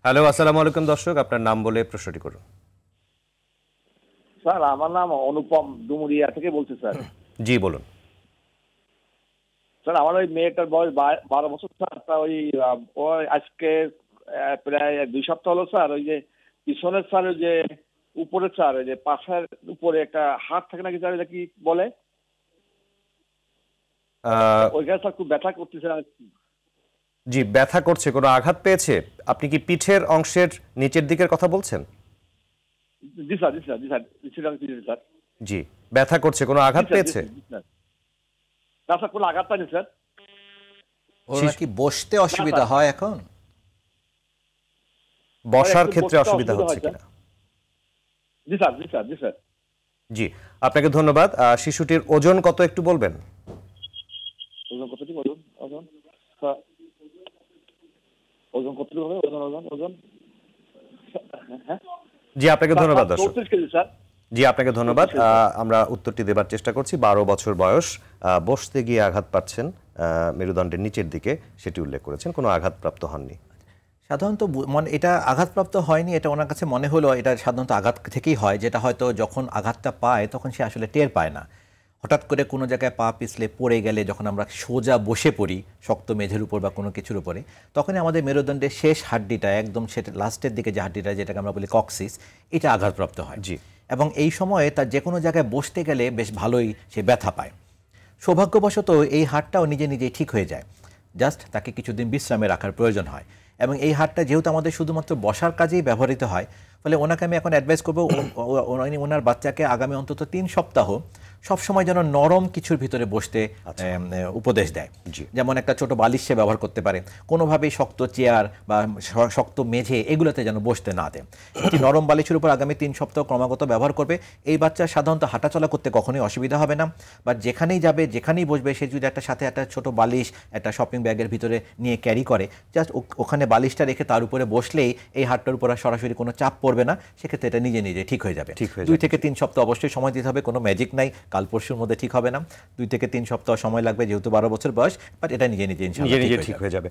Hello, আসসালামু আলাইকুম দর্শক, আপনার নাম বলে প্রশ্নটি করুন। স্যার আমার নাম অনুপম, ডুমুরিয়া থেকে বলছি স্যার। জি বলুন। স্যার আমার ওই মেয়েটার বয়স 12 বছর স্যার। তা ওই ও আজকে প্রায় 2 সপ্তাহ হলো স্যার। ওই যে পিছনের স্যার, ওই যে উপরে স্যার, ওই যে পাশের উপরে একটা হাত থাকে নাকি স্যার, এটা কি বলে ওইখানে স্যার খুব ব্যথা করতেছে। জি, ব্যথা করছে, কোনো আঘাত পেয়েছে? আপনি কি পিঠের অংশের নিচের দিকের কথা বলছেন? জি স্যার, জি স্যার, জি স্যার, জি স্যার। জি, ব্যথা করছে, কোনো জি আঘাত স্যার, জি পেয়েছে? স্যার, জি স্যার। না স্যার, কোনো আঘাত পাইনি স্যার। ওর নাকি বসতে না অসুবিধা স্যার, হয় এখন। বসার একটু ক্ষেত্রে বসতে অসুবিধা অসুবিধা হচ্ছে হয় স্যার। কিনা? জি স্যার, জি স্যার, জি স্যার। জি, আপনাকে ধন্যবাদ। শিশুটির ওজন কত একটু বলবেন? ওজন কতটুকু? ওজন ওজন স্যার, ওজন কতটুকু হবে? ওজন ওজন ওজন হ্যাঁ জি, আপনাকে স্যার, ধন্যবাদ দর্শক। 34 কেজি স্যার। জি, আপনাকে ধন্যবাদ। 34 কেজি স্যার। আমরা উত্তরটি দেবার চেষ্টা করছি। 12 বছর বয়স, বসতে গিয়ে আঘাত পাচ্ছেন, মেরুদণ্ডের নিচের দিকে, সেটি উল্লেখ করেছেন, কোনো আঘাতপ্রাপ্ত হননি। সাধারণত মানে এটা আঘাতপ্রাপ্ত হয়নি, এটা ওনার কাছে মনে হলো এটা সাধারণত আঘাত থেকেই হয়, যেটা হয়তো যখন আঘাতটা পায় তখন সে আসলে টের পায় না। হঠাৎ করে কোনো জায়গায় পা পিছলে পড়ে গেলে যখন আমরা সোজা বসে পড়ি শক্ত মেঝের উপর বা কোনো কিছুর উপরে, তখনই আমাদের মেরুদণ্ডের শেষ হাড্ডিটা, একদম সেটা লাস্টের দিকে যে হাড্ডিটা, যেটাকে আমরা বলি কক্সিস, এটা আঘাতপ্রাপ্ত হয়। জি। এবং এই সময়ে তার যে কোনো জায়গায় বসতে গেলে বেশ ভালোই সে ব্যথা পায়। সৌভাগ্যবশত এই হাড়টাও নিজে নিজেই ঠিক হয়ে যায়, জাস্ট তাকে কিছুদিন বিশ্রামে রাখার প্রয়োজন হয়। এবং এই হাড়টা যেহেতু আমাদের শুধুমাত্র বসার কাজেই ব্যবহৃত হয়, ফলে ওনাকে আমি এখন অ্যাডভাইস করবো ওনার বাচ্চাকে আগামী অন্তত 3 সপ্তাহ সবসময় যেন নরম কিছুর ভিতরে বসতে উপদেশ দেয়। যেমন একটা ছোট বালিশ সে ব্যবহার করতে পারে, কোনোভাবেই শক্ত চেয়ার বা শক্ত মেঝে এগুলোতে যেন বসতে না দেয়। একটি নরম বালিশের উপর আগামী 3 সপ্তাহ ক্রমাগত ব্যবহার করবে। এই বাচ্চা সাধারণত হাঁটাচলা করতে কখনোই অসুবিধা হবে না, বা যেখানেই যাবে যেখানেই বসবে সে যদি একটা সাথে একটা ছোট বালিশ একটা শপিং ব্যাগের ভিতরে নিয়ে ক্যারি করে, জাস্ট ওখানে বালিশটা রেখে তার উপরে বসলেই এই হাড়টার উপর সরাসরি কোনো চাপ পড়বে না, সেক্ষেত্রে এটা নিজে নিজে ঠিক হয়ে যাবে। 2 থেকে 3 সপ্তাহ অবশ্যই সময় দিতে হবে, কোনো ম্যাজিক নাই, কাল পরশুর মধ্যে ঠিক হবে না। 2 থেকে 3 সপ্তাহ সময় লাগবে, যেহেতু 12 বছর বয়স, বাট এটা নিজে নিজে ইনশাআল্লাহ ঠিক হয়ে যাবে।